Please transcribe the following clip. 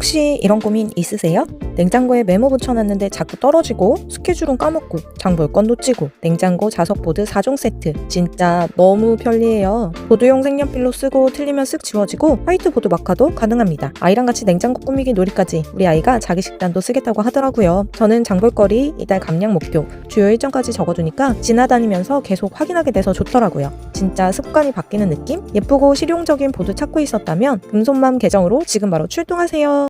혹시 이런 고민 있으세요? 냉장고에 메모 붙여놨는데 자꾸 떨어지고 스케줄은 까먹고 장 볼 건 놓치고 냉장고 자석보드 4종 세트 진짜 너무 편리해요. 보드용 색연필로 쓰고 틀리면 쓱 지워지고 화이트보드 마카도 가능합니다. 아이랑 같이 냉장고 꾸미기 놀이까지 우리 아이가 자기 식단도 쓰겠다고 하더라고요. 저는 장볼거리, 이달 감량 목표, 주요 일정까지 적어두니까 지나다니면서 계속 확인하게 돼서 좋더라고요. 진짜 습관이 바뀌는 느낌? 예쁘고 실용적인 보드 찾고 있었다면 금손맘 계정으로 지금 바로 출동하세요.